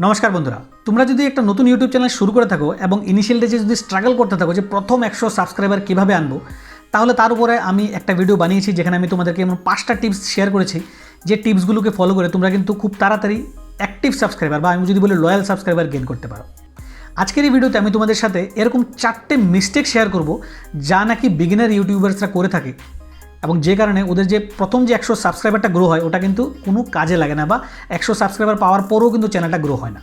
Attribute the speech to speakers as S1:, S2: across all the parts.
S1: নমস্কার বন্ধুরা, তোমরা যদি একটা নতুন ইউটিউব চ্যানেল শুরু করে থাকো এবং ইনিশিয়াল ডেজে যদি স্ট্রাগল করতে থাকো যে প্রথম 100 সাবস্ক্রাইবার কীভাবে আনবো, তাহলে তার উপরে আমি একটা ভিডিও বানিয়েছি যেখানে আমি তোমাদেরকে এমন 5টা টিপস শেয়ার করেছি যে টিপসগুলোকে ফলো করে তোমরা কিন্তু খুব তাড়াতাড়ি অ্যাক্টিভ সাবস্ক্রাইবার বা আমি যদি বলি লয়াল সাবস্ক্রাইবার গেইন করতে পারো। আজকের এই ভিডিওতে আমি তোমাদের সাথে এরকম 4টে মিস্টেক শেয়ার করব যা নাকি বিগিনার ইউটিউবার্সরা করে থাকে এবং যে কারণে ওদের যে প্রথম যে 100 সাবস্ক্রাইবারটা গ্রো হয় ওটা কিন্তু কোনো কাজে লাগে না বা 100 সাবস্ক্রাইবার পাওয়ার পরেও কিন্তু চ্যানেলটা গ্রো হয় না।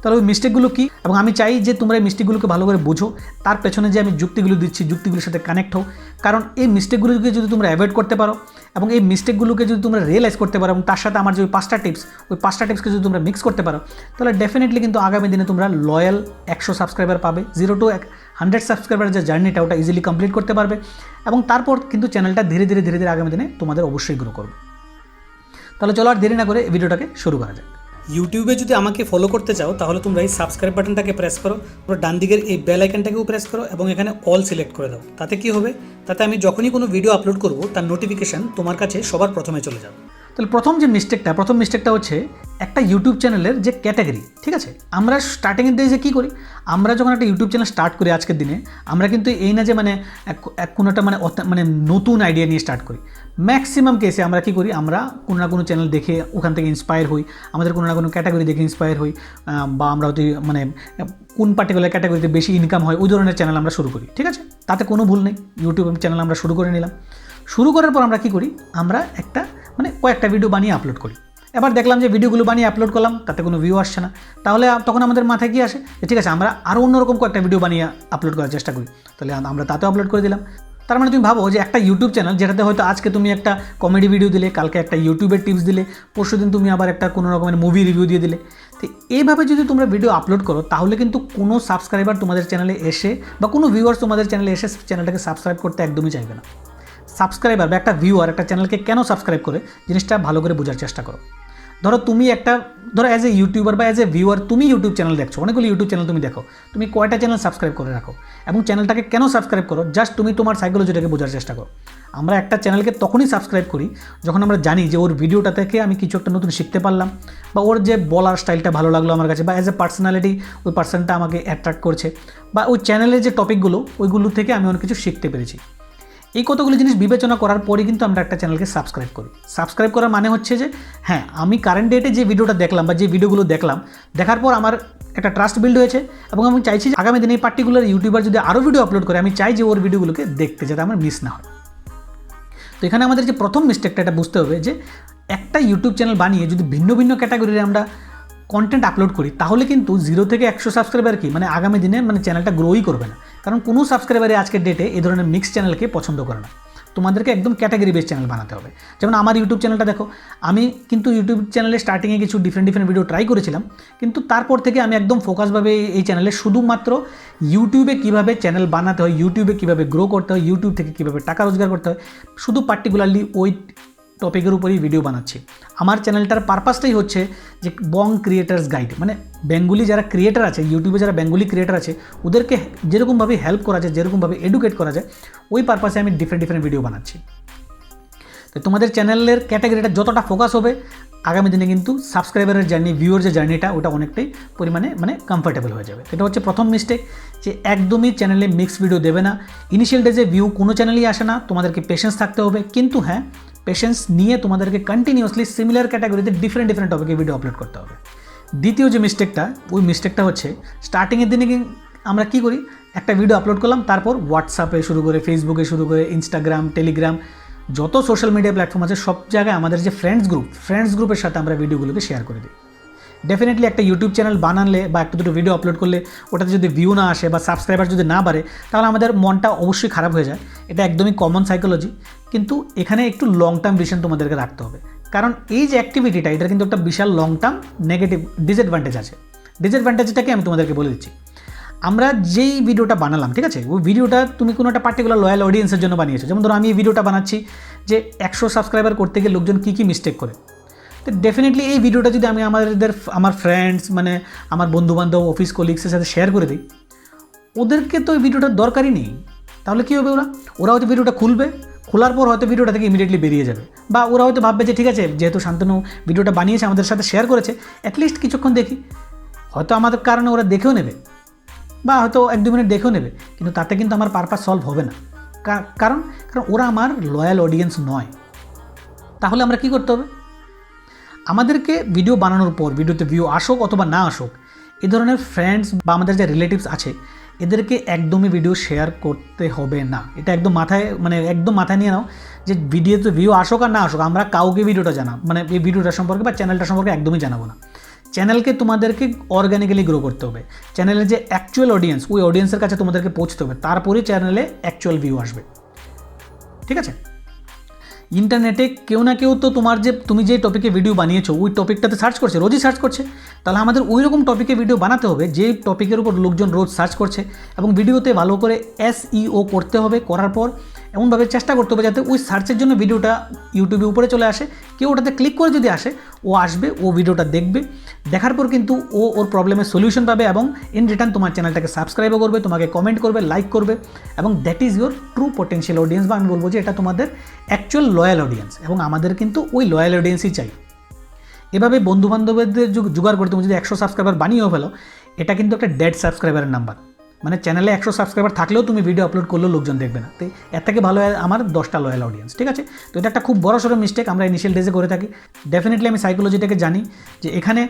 S1: তাহলে ওই মিস্টেকগুলো কী, এবং আমি চাই যে তোমরা এই মিস্টেকগুলোকে ভালো করে বোঝো, তার পেছনে যে আমি যুক্তিগুলো দিচ্ছি যুক্তিগুলোর সাথে কানেক্ট হও। কারণ এই মিস্টেকগুলোকে যদি তোমরা অ্যাভয়েড করতে পারো এবং এই মিস্টেকগুলোকে যদি তোমরা রিয়েলাইজ করতে পারো এবং তার সাথে আমার যে ওই 5টা টিপসকে যদি তোমরা মিক্স করতে পারো, তাহলে ডেফিনেটলি কিন্তু আগামী দিনে তোমরা লয়াল 100 সাবস্ক্রাইবার পাবে। 0 to 100 সাবস্ক্রাইবারের যে জার্নিটা ওটা ইজিলি কমপ্লিট করতে পারবে এবং তারপর কিন্তু চ্যানেলটা ধীরে ধীরে আগামী দিনে তোমাদের অবশ্যই গ্রো করবে। তাহলে চলো আর দেরি না করে ভিডিওটাকে শুরু করা যাক। ইউটিউবে যদি আমাকে ফলো করতে চাও তাহলে তোমরা এই সাবস্ক্রাইব বাটনটাকে প্রেস করো, পুরো ডান দিকের এই বেল আইকনটাকেও প্রেস করো এবং এখানে অল সিলেক্ট করে দাও। তাতে কি হবে, তাতে আমি যখনই কোনো ভিডিও আপলোড করব তার নোটিফিকেশান তোমার কাছে সবার প্রথমে চলে যাবে। তাহলে প্রথম মিস্টেকটা হচ্ছে একটা ইউটিউব চ্যানেলের যে ক্যাটাগরি, ঠিক আছে। আমরা স্টার্টিংয়ের ডেজে কী করি, আমরা যখন একটা ইউটিউব চ্যানেল স্টার্ট করি আজকের দিনে, আমরা কিন্তু এই না যে কোনো একটা নতুন আইডিয়া নিয়ে স্টার্ট করি। ম্যাক্সিমাম কেসে আমরা কী করি, আমরা কোনো না কোনো চ্যানেল দেখে ওখান থেকে ইন্সপায়ার হই, আমাদের কোনো না কোনো ক্যাটাগরি দেখে ইন্সপায়ার হই, বা আমরা হয়তো কোন পার্টিকুলার ক্যাটাগরিতে বেশি ইনকাম হয় ওই ধরনের চ্যানেল আমরা শুরু করি, ঠিক আছে। তাতে কোনো ভুল নেই, ইউটিউব চ্যানেল আমরা শুরু করে নিলাম। শুরু করার পর আমরা কী করি, আমরা কয়েকটা ভিডিও বানিয়ে আপলোড করি। এবার দেখলাম যে ভিডিওগুলো বানিয়ে আপলোড করলাম, তাতে কোনো ভিউ আসছে না। তাহলে তখন আমাদের মাথায় কী আসে যে ঠিক আছে, আমরা আরও অন্যরকম কয়েকটা ভিডিও বানিয়ে আপলোড করার চেষ্টা করি। তাহলে আমরা তাতেও আপলোড করে দিলাম। তার মানে তুমি ভাবো যে একটা ইউটিউব চ্যানেল যেটাতে হয়তো আজকে তুমি একটা কমেডি ভিডিও দিলে, কালকে একটা ইউটিউবের টিপস দিলে, পরশুদিন তুমি আবার একটা কোনো রকমের মুভি রিভিউ দিয়ে দিলে। তো এইভাবে যদি তোমরা ভিডিও আপলোড করো তাহলে কিন্তু কোনো সাবস্ক্রাইবার তোমাদের চ্যানেলে এসে বা কোনো ভিউয়ার্স তোমাদের চ্যানেলে এসে চ্যানেলটাকে সাবস্ক্রাইব করতে একদমই চাইবে না। সাবস্ক্রাইবার বা একটা ভিউয়ার একটা চ্যানেলকে কেন সাবস্ক্রাইব করে জিনিসটা ভালো করে বোঝার চেষ্টা করো। ধরো অ্যাজ এ ইউটিউবার বা অ্যাজ এ ভিউয়ার তুমি ইউটিউব চ্যানেল দেখছো, অনেকগুলো ইউটিউব চ্যানেল তুমি দেখো, তুমি কয়টা চ্যানেল সাবস্ক্রাইব করে রাখো এবং চ্যানেলটাকে কেন সাবস্ক্রাইব করো, জাস্ট তুমি তোমার সাইকোলজিটাকে বোঝার চেষ্টা করো। আমরা একটা চ্যানেলকে তখনই সাবস্ক্রাইব করি যখন আমরা জানি যে ওর ভিডিওটা থেকে আমি কিছু একটা নতুন শিখতে পারলাম, বা ওর যে বলার স্টাইলটা ভালো লাগলো আমার কাছে, বা অ্যাজ এ পার্সোনালিটি ওই পার্সনটা আমাকে অ্যাট্রাক্ট করছে, বা ওই চ্যানেলের যে টপিকগুলো ওইগুলো থেকে আমি অনেক কিছু শিখতে পেরেছি। এই কতগুলো জিনিস বিবেচনা করার পরই কিন্তু আমরা একটা চ্যানেলকে সাবস্ক্রাইব করি। সাবস্ক্রাইব করার মানে হচ্ছে যে হ্যাঁ, আমি কারেন্ট ডেটে যে ভিডিওটা দেখলাম বা যে ভিডিওগুলো দেখলাম, দেখার পর আমার একটা ট্রাস্ট বিল্ড হয়েছে এবং আমি চাইছি যে আগামী দিনে এই পার্টিকুলার ইউটিউবার যদি আরও ভিডিও আপলোড করে, আমি চাই যে ওর ভিডিওগুলোকে দেখতে, যাতে আমার মিস না হয়। তো এখানে আমাদের যে প্রথম মিস্টেকটা এটা বুঝতে হবে যে একটা ইউটিউব চ্যানেল বানিয়ে যদি ভিন্ন ভিন্ন ক্যাটাগরির আমরা কন্টেন্ট আপলোড করি তাহলে কিন্তু 0 থেকে 100 সাবস্ক্রাইবার আগামী দিনে চ্যানেলটা গ্রোই করবে না। কারণ কোনো সাবস্ক্রাইবারে আজকের ডেটে এই ধরনের মিক্স চ্যানেলকে পছন্দ করে না। তোমাদেরকে একদম ক্যাটাগরি বেস চ্যানেল বানাতে হবে। যেমন আমার ইউটিউব চ্যানেলটা দেখো, আমি কিন্তু ইউটিউব চ্যানেলে স্টার্টিংয়ে কিছু ডিফারেন্ট ভিডিও ট্রাই করেছিলাম, কিন্তু তারপর থেকে আমি একদম ফোকাসভাবে এই চ্যানেলে শুধুমাত্র ইউটিউবে কীভাবে চ্যানেল বানাতে হয়, ইউটিউবে কীভাবে গ্রো করতে হয়, ইউটিউব থেকে কীভাবে টাকা রোজগার করতে হয়, শুধু পার্টিকুলারলি ওই টপিকের উপরেই ভিডিও বানাচ্ছি। আমার চ্যানেলটার পারপাসটাই হচ্ছে যে ক্রিয়েটার্স গাইড, বেঙ্গলি যারা ক্রিয়েটার আছে, ইউটিউবে যারা বেঙ্গলি ক্রিয়েটার আছে ওদেরকে যেরকমভাবে হেল্প করা যায়, যেরকমভাবে এডুকেট করা যায়, ওই পারপাসে আমি ডিফারেন্ট ভিডিও বানাচ্ছি। তো তোমাদের চ্যানেলের ক্যাটাগরিটা যতটা ফোকাস হবে আগামী দিনে কিন্তু সাবস্ক্রাইবারের জার্নি, ভিউয়ার যে জার্নিটা ওটা অনেকটাই পরিমাণে কমফর্টেবল হয়ে যাবে। এটা হচ্ছে প্রথম মিস্টেক, যে একদমই চ্যানেলে মিক্স ভিডিও দেবে না। ইনিশিয়াল ডেজে ভিউ কোনো চ্যানেলই আসে না, তোমাদেরকে পেশেন্স থাকতে হবে। কিন্তু হ্যাঁ, পেশেন্স নিয়ে তোমাদেরকে কন্টিনিউয়াসলি সিমিলার ক্যাটাগরিতে ডিফারেন্ট টপিকে ভিডিও আপলোড করতে হবে। দ্বিতীয় যে মিস্টেকটা হচ্ছে স্টার্টিংয়ের দিনে আমরা কী করি, একটা ভিডিও আপলোড করলাম, তারপর হোয়াটসঅ্যাপে শুরু করে, ফেসবুকে শুরু করে, ইনস্টাগ্রাম, টেলিগ্রাম, যত সোশ্যাল মিডিয়া প্ল্যাটফর্ম আছে সব জায়গায় আমাদের যে ফ্রেন্ডস গ্রুপের সাথে আমরা ভিডিওগুলোকে শেয়ার করে দিই। ডেফিনেটলি একটা ইউটিউব চ্যানেল বানালে বা একটা দুটো ভিডিও আপলোড করলে ওটাতে যদি ভিউ না আসে বা সাবস্ক্রাইবার যদি না বাড়ে তাহলে আমাদের মনটা অবশ্যই খারাপ হয়ে যায়। এটা একদমই কমন সাইকোলজি। কিন্তু এখানে একটু লং টার্ম ভিশন তোমাদেরকে রাখতে হবে, কারণ এই যে অ্যাক্টিভিটিটা এটার কিন্তু একটা বিশাল লং টার্ম নেগেটিভ ডিসঅ্যাডভান্টেজ আছে। ডিসঅ্যাডভান্টেজটাকে আমি তোমাদেরকে বলে দিচ্ছি। আমরা যেই ভিডিওটা বানালাম, ঠিক আছে, ওই ভিডিওটা তুমি কোনো একটা পার্টিকুলার লয়াল অডিয়েন্সের জন্য বানিয়েছো। যেমন ধরো আমি এই ভিডিওটা বানাচ্ছি যে 100 সাবস্ক্রাইবার করতে গিয়ে লোকজন কী মিস্টেক করে। তো ডেফিনেটলি এই ভিডিওটা যদি আমি আমার ফ্রেন্ডস আমার বন্ধুবান্ধব, অফিস কলিগসের সাথে শেয়ার করে দিই, ওদেরকে তো এই ভিডিওটার দরকারই নেই। তাহলে কী হবে, ওরা হয়তো ভিডিওটা খুলবে, খোলার পর হয়তো ভিডিওটা থেকে ইমিডিয়েটলি বেরিয়ে যাবে, বা ওরা হয়তো ভাববে যে ঠিক আছে, যেহেতু শান্তনু ভিডিওটা বানিয়েছে আমাদের সাথে শেয়ার করেছে, অ্যাটলিস্ট কিছুক্ষণ দেখি। হয়তো আমাদের কারণে ওরা দেখেও নেবে বা হয়তো 1-2 মিনিট দেখেও নেবে, কিন্তু তাতে কিন্তু আমার পারপাস সলভ হবে না। কারণ ওরা আমার লয়াল অডিয়েন্স নয়। তাহলে আমরা কি করতে হবে? আমাদেরকে ভিডিও বানানোর পর ভিডিওতে ভিউ আসুক অথবা না আসুক, এ ধরনের ফ্রেন্ডস বা আমাদের যে রিলেটিভস আছে এদেরকে একদমই ভিডিও শেয়ার করতে হবে না। এটা একদম মাথায় নিয়ে নাও যে ভিডিওতে ভিউ আসুক আর না আসুক, আমরা কাউকে ভিডিওটা এই ভিডিওটা সম্পর্কে বা চ্যানেলটা সম্পর্কে একদমই জানাবো না। চ্যানেলকে তোমাদেরকে অর্গানিক্যালি গ্রো করতে হবে। চ্যানেলের যে অ্যাকচুয়াল অডিয়েন্স, ওই অডিয়েন্সের কাছে তোমাদেরকে পৌঁছতে হবে, তারপরেই চ্যানেলে অ্যাকচুয়াল ভিউ আসবে। ঠিক আছে? ইন্টারনেটে কেউ না কেউ তো তুমি যে টপিকে ভিডিও বানিয়েছো ওই টপিকটাতে সার্চ করছে, রোজই সার্চ করছে। তাহলে আমাদের ওই রকম টপিকে ভিডিও বানাতে হবে যে টপিকের উপর লোকজন রোজ সার্চ করছে, এবং ভিডিওতে ভালো করে SEO করতে হবে। করার পর এমনভাবে চেষ্টা করতে হবে যাতে ওই সার্চের জন্য ভিডিওটা ইউটিউবে উপরে চলে আসে। কেউ ওটাতে ক্লিক করে যদি আসে, ও আসবে, ও ভিডিওটা দেখবে, দেখার পর কিন্তু ও ওর প্রবলেমের সলিউশন পাবে, এবং ইন রিটার্ন তোমার চ্যানেলটাকে সাবস্ক্রাইবও করবে, তোমাকে কমেন্ট করবে, লাইক করবে, এবং that is your true potential audience, বা আমি বলবো যে এটা তোমাদের অ্যাকচুয়াল লয়াল অডিয়েন্স, এবং আমাদের কিন্তু ওই লয়াল অডিয়েন্সই চাই। এভাবে বন্ধুবান্ধবদের জোগাড় করে তুমি যদি 100 সাবস্ক্রাইবার বানিয়েও ফেলো, এটা কিন্তু একটা ডেড সাবস্ক্রাইবারের নাম্বার। মানে চ্যানেলে 100 সাবস্ক্রাইবার থাকলেও তুমি ভিডিও আপলোড করলেও লোকজন দেখবে না। তো এর থেকে ভালো আমার 10টা লয়াল অডিয়েন্স। ঠিক আছে? তো এটা একটা খুব বড়সড় মিস্টেক আমরা ইনিশিয়াল ডেজে করে থাকি। ডেফিনেটলি আমি সাইকোলজিটাকে জানি যে এখানে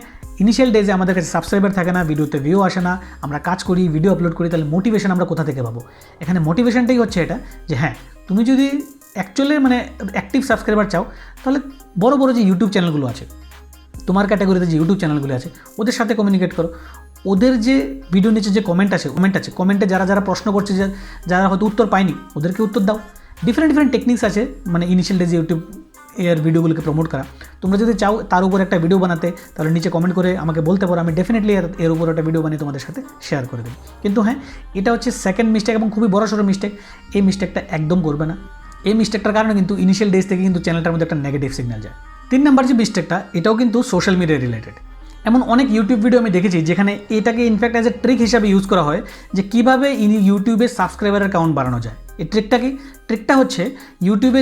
S1: ইনিশিয়াল ডেজে আমাদের কাছে সাবস্ক্রাইবার থাকে না, ভিডিওতে ভিউ আসে না, আমরা কাজ করি, ভিডিও আপলোড করি, তাহলে মোটিভেশন আমরা কোথা থেকে পাবো? এখানে মোটিভেশনটাই হচ্ছে এটা যে হ্যাঁ, তুমি যদি অ্যাকচুয়ালি অ্যাক্টিভ সাবস্ক্রাইবার চাও, তাহলে বড় বড় যে ইউটিউব চ্যানেলগুলো আছে, তোমার ক্যাটাগরিতে যে ইউটিউব চ্যানেলগুলো আছে, ওদের সাথে কমিউনিকেট করো। ওদের যে ভিডিও নিচে যে কমেন্ট আছে, কমেন্টে যারা প্রশ্ন করছে, যারা হয়তো উত্তর পায়নি, ওদেরকে উত্তর দাও। ডিফারেন্ট টেকনিক্স আছে ইনিশিয়াল ডেজে ইউটিউব এর ভিডিওগুলোকে প্রমোট করা। তোমরা যদি চাও তার উপর একটা ভিডিও বানাতে, তাহলে নিচে কমেন্ট করে আমাকে বলতে পারো, আমি ডেফিনেটলি এর উপর একটা ভিডিও বানিয়ে তোমাদের সাথে শেয়ার করে দেবো। কিন্তু হ্যাঁ, এটা হচ্ছে সেকেন্ড মিস্টেক, এবং খুবই বড়সড় মিস্টেক। এই মিস্টেকটা একদম করবে না। এই মিস্টেকটার কারণে কিন্তু ইনিশিয়াল ডেজ থেকে কিন্তু চ্যানেলটার মধ্যে একটা নেগেটিভ সিগন্যাল যায়। 3 নম্বর যে মিস্টেকটা, এটাও কিন্তু সোশ্যাল মিডিয়া রিলেটেড। এমন অনেক ইউটিউব ভিডিও আমি দেখেছি যেখানে এটাকে ইনফ্যাক্ট অ্যাজ এ ট্রিক হিসাবে ইউজ করা হয় যে কীভাবে ইউটিউবে সাবস্ক্রাইবারের কাউন্ট বাড়ানো যায়। এই ট্রিকটা কি? ট্রিকটা হচ্ছে ইউটিউবে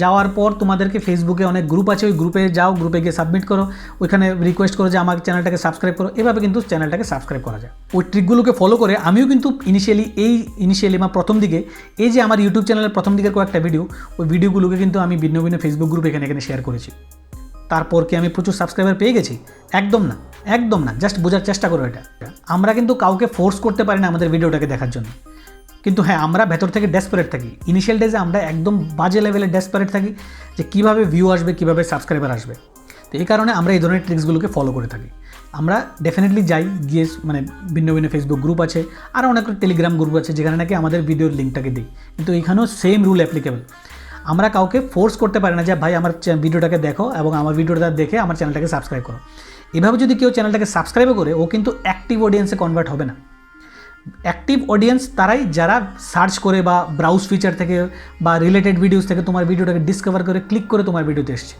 S1: যাওয়ার পর তোমাদেরকে ফেসবুকে অনেক গ্রুপ আছে, ওই গ্রুপে যাও, গ্রুপে গিয়ে সাবমিট করো, ওইখানে রিকোয়েস্ট করো যে আমার চ্যানেলটাকে সাবস্ক্রাইব করো। এভাবে কিন্তু চ্যানেলটাকে সাবস্ক্রাইব করা যায়। ওই ট্রিকগুলোকে ফলো করে আমিও কিন্তু ইনিশিয়ালি প্রথম দিকে এই যে আমার ইউটিউব চ্যানেলের প্রথম দিকের কয়েকটা ভিডিও, ওই ভিডিওগুলোকে কিন্তু আমি ভিন্ন ভিন্ন ফেসবুক গ্রুপ এখানে শেয়ার করেছি। তারপর কি আমি প্রচুর সাবস্ক্রাইবার পেয়ে গেছি? একদম না। জাস্ট বোঝার চেষ্টা করো এটা। আমরা কিন্তু কাউকে ফোর্স করতে পারি না আমাদের ভিডিওটাকে দেখার জন্য, কিন্তু হ্যাঁ, আমরা ভেতর থেকে ডেসপারেট থাকি। ইনিশিয়াল ডেজে আমরা একদম বাজে লেভেলে ডেসপারেট থাকি যে কীভাবে ভিউ আসবে, কীভাবে সাবস্ক্রাইবার আসবে। তো এই কারণে আমরা এই ধরনের ট্রিক্সগুলোকে ফলো করে থাকি। আমরা ডেফিনেটলি গিয়ে ভিন্ন ফেসবুক গ্রুপ আছে, আর অনেক টেলিগ্রাম গ্রুপ আছে যেখানে নাকি আমাদের ভিডিওর লিঙ্কটাকে দিই, কিন্তু এইখানেও সেম রুল অ্যাপ্লিকেবল। আমরা কাউকে ফোর্স করতে পারি না যে ভাই আমার ভিডিওটাকে দেখো এবং আমার ভিডিওটা দেখে আমার চ্যানেলটাকে সাবস্ক্রাইব করো। এভাবে যদি কেউ চ্যানেলটাকে সাবস্ক্রাইব করে, ও কিন্তু অ্যাক্টিভ অডিয়েন্সে কনভার্ট হবে না। অ্যাক্টিভ অডিয়েন্স তারাই যারা সার্চ করে বা ব্রাউজ ফিচার থেকে বা রিলেটেড ভিডিওস থেকে তোমার ভিডিওটাকে ডিসকভার করে ক্লিক করে তোমার ভিডিওতে এসছে।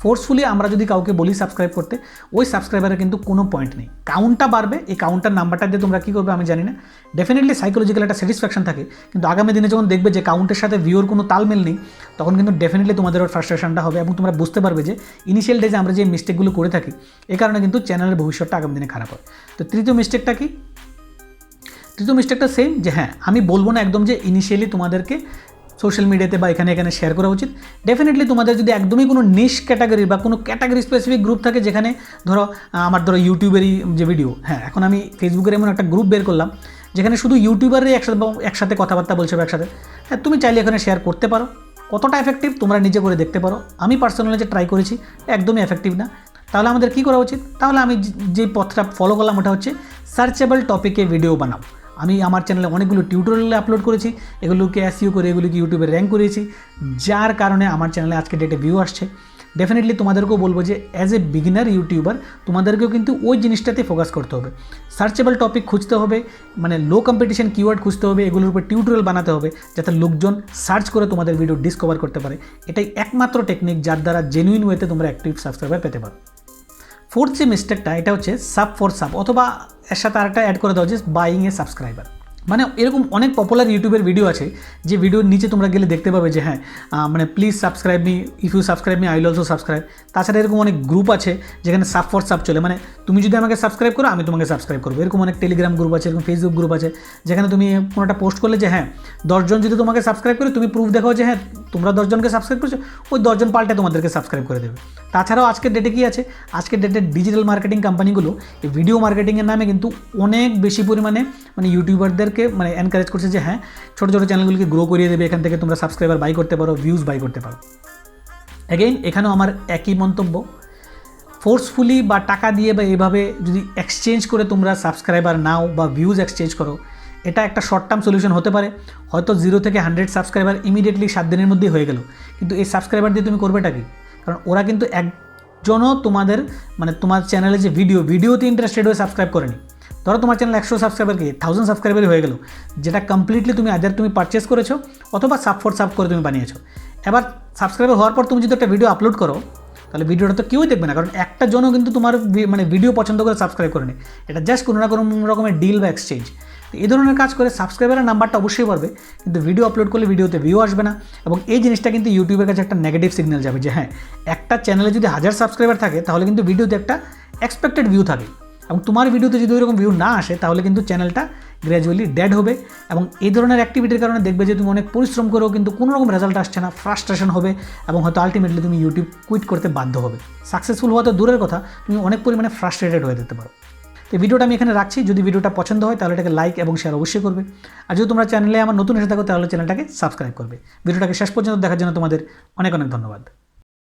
S1: ফোর্সফুলি আমরা যদি কাউকে বলি সাবস্ক্রাইব করতে, ওই সাবস্ক্রাইবারের কিন্তু কোনো পয়েন্ট নেই। কাউন্টটা বাড়বে, এই কাউন্টার নাম্বারটা দিয়ে তোমরা কী করবে আমি জানি না। ডেফিনেটলি সাইকোলজিক্যাল একটা স্যাটিসফ্যাকশন থাকে, কিন্তু আগামী দিনে যখন দেখবে যে কাউন্টের সাথে ভিউর কোনো তালমেল নেই, তখন কিন্তু ডেফিনেটলি তোমাদের ওর ফ্রাস্ট্রেশনটা হবে, এবং তোমরা বুঝতে পারবে যে ইনিশিয়াল ডেজে আমরা যে মিস্টেকগুলো করে থাকি, এই কারণে কিন্তু চ্যানেলের ভবিষ্যৎটা আগামী দিনে খারাপ হয়। তো তৃতীয় মিস্টেকটা কি? তৃতীয় মিস্টেকটা সেম, যে হ্যাঁ, আমি বলবো না একদম যে ইনিশিয়ালি তোমাদেরকে সোশ্যাল মিডিয়াতে বা এখানে শেয়ার করা উচিত। ডেফিনেটলি তোমাদের যদি একদমই কোনো নিশ ক্যাটাগরি বা কোনো ক্যাটাগরি স্পেসিফিক গ্রুপ থাকে, যেখানে ধরো ইউটিউবেরই যে ভিডিও, হ্যাঁ, এখন আমি ফেসবুকের এমন একটা গ্রুপ বের করলাম যেখানে শুধু ইউটিউবারই একসাথে কথাবার্তা বলছে একসাথে, হ্যাঁ, তুমি চাইলে এখানে শেয়ার করতে পারো। কতটা এফেক্টিভ তোমরা নিজে করে দেখতে পারো। আমি পার্সোনালি যে ট্রাই করেছি, একদমই এফেক্টিভ না। তাহলে আমাদের কী করা উচিত? তাহলে আমি যে পথটা ফলো করলাম ওটা হচ্ছে সার্চেবল টপিকে ভিডিও বানাও। আমি আমার চ্যানেলে অনেকগুলো টিউটোরিয়াল আপলোড করেছি, এগুলোকে এসইও করে এগুলোকে ইউটিউবে র্যাঙ্ক করেছি, যার কারণে আমার চ্যানেলে আজকে ডেটে ভিউ আসছে। ডেফিনেটলি তোমাদেরকেও বলবো যে অ্যাজ এ বিগিনার ইউটিউবার তোমাদেরকেও কিন্তু ওই জিনিসটাতে ফোকাস করতে হবে। সার্চেবল টপিক খুঁজতে হবে, লো কম্পিটিশন কিওয়ার্ড খুঁজতে হবে, এগুলোর উপর টিউটোরিয়াল বানাতে হবে যাতে লোকজন সার্চ করে তোমাদের ভিডিও ডিসকভার করতে পারে। এটাই একমাত্র টেকনিক যার দ্বারা জেনুইন ওয়েতে তোমরা অ্যাক্টিভ সাবস্ক্রাইবার পেতে পারো। ফোর্থ যে মিস্টেকটা, এটা হচ্ছে সাব ফর সাব, অথবা এর সাথে আরেকটা অ্যাড করে দাও যে বাইং এ সাবস্ক্রাইবার। মানে এরকম অনেক পপুলার ইউটিউবের ভিডিও আছে যে ভিডিওর নিচে তোমরা গেলে দেখতে পাবে যে হ্যাঁ মানে please subscribe me, if you subscribe me I will also subscribe. তাছাড়া এরকম অনেক গ্রুপ আছে যেখানে সাব ফর সাব চলে, মানে তুমি যদি আমাকে সাবস্ক্রাইব করো আমি তোমাকে সাবস্ক্রাইব করবো। এরকম অনেক টেলিগ্রাম গ্রুপ আছে, এরকম ফেসবুক গ্রুপ আছে যেখানে তুমি কোনো একটা পোস্ট করলে যে হ্যাঁ 10 জন যদি তোমাকে সাবস্ক্রাইব করে, তুমি প্রুফ দেখাও যে হ্যাঁ তোমরা 10 জনকে সাবস্ক্রাইব করছো, ওই 10 জন পাল্টে তোমাদেরকে সাবস্ক্রাইব করে দেবে। তাছাড়াও আজকের ডেটে কী আছে, আজকের ডেটে ডিজিটাল মার্কেটিং কোম্পানিগুলো এই ভিডিও মার্কেটিংয়ের নামে কিন্তু অনেক বেশি পরিমাণে মানে ইউটিউবারদেরকে মানে এনকারেজ করছে যে হ্যাঁ ছোটো ছোটো চ্যানেলগুলিকে গ্রো করিয়ে দেবে, এখান থেকে তোমরা সাবস্ক্রাইবার বাই করতে পারো, ভিউজ বাই করতে পারো। অ্যাগেইন এখানেও আমার একই মন্তব্য, ফোর্সফুলি বা টাকা দিয়ে বা এভাবে যদি এক্সচেঞ্জ করে তোমরা সাবস্ক্রাইবার নাও বা ভিউজ এক্সচেঞ্জ করো, এটা একটা শর্ট টার্ম সলিউশন হতে পারে। হয়তো 0 থেকে 100 সাবস্ক্রাইবার ইমিডিয়েটলি 7 দিনের মধ্যেই হয়ে গেল, কিন্তু এই সাবস্ক্রাইবার দিয়ে তুমি করবেটা কি? কারণ ওরা কিন্তু একজনও তোমাদের মানে তোমার চ্যানেলে যে ভিডিওতে ইন্টারেস্টেড হয়ে সাবস্ক্রাইব করেনি। ধরো তোমার চ্যানেল 100 সাবস্ক্রাইবার কি 1000 সাবস্ক্রাইবারই হয়ে গেল, যেটা কমপ্লিটলি তুমি আদার তুমি পারচেস করেছো অথবা সাব ফর সাব করে তুমি বানিয়েছো। এবার সাবস্ক্রাইবার হওয়ার পর তুমি যদি একটা ভিডিও আপলোড করো, তাহলে ভিডিওটা তো কেউই দেখবে না, কারণ একটা জনও কিন্তু তোমার মানে ভিডিও পছন্দ করে সাবস্ক্রাইব করেনি। এটা জাস্ট কোনো না কোনো রকমের ডিল বা এক্সচেঞ্জ। এই ধরনের কাজ করে সাবস্ক্রাইবারের নাম্বারটা অবশ্যই বাড়বে, কিন্তু ভিডিও আপলোড করলে ভিডিওতে ভিউ আসবে না। এবং এই জিনিসটা কিন্তু ইউটিউবের কাছে একটা নেগেটিভ সিগন্যাল যাবে যে হ্যাঁ একটা চ্যানেলে যদি 1000 সাবস্ক্রাইবার থাকে তাহলে কিন্তু ভিডিওতে একটা এক্সপেক্টেড ভিউ থাকে, এবং তোমার ভিডিওতে যদি ওইরকম ভিউ না আসে তাহলে কিন্তু চ্যানেলটা গ্র্যাজুয়ালি ডেড হবে। এবং এই ধরনের অ্যাক্টিভিটির কারণে দেখবে যে তুমি অনেক পরিশ্রম করেও কিন্তু কোনো রকম রেজাল্ট আসছে না, ফ্রাস্ট্রেশন হবে এবং হয়তো আলটিমেটলি তুমি ইউটিউব কুইট করতে বাধ্য হবে। সাকসেসফুল হওয়া তো দূরের কথা, তুমি অনেক পরিমাণে ফ্রাস্ট্রেটেড হয়ে যেতে পারো। তো ভিডিওটা আমি এখানে রাখছি, যদি ভিডিওটা পছন্দ হয় তাহলে এটাকে লাইক এবং শেয়ার অবশ্যই করবে। আর যদি তোমরা চ্যানেলে আমার নতুন এসে থাকো তাহলে চ্যানেলটাকে সাবস্ক্রাইব করবে। ভিডিওটাকে শেষ পর্যন্ত দেখার জন্য তোমাদের অনেক অনেক ধন্যবাদ।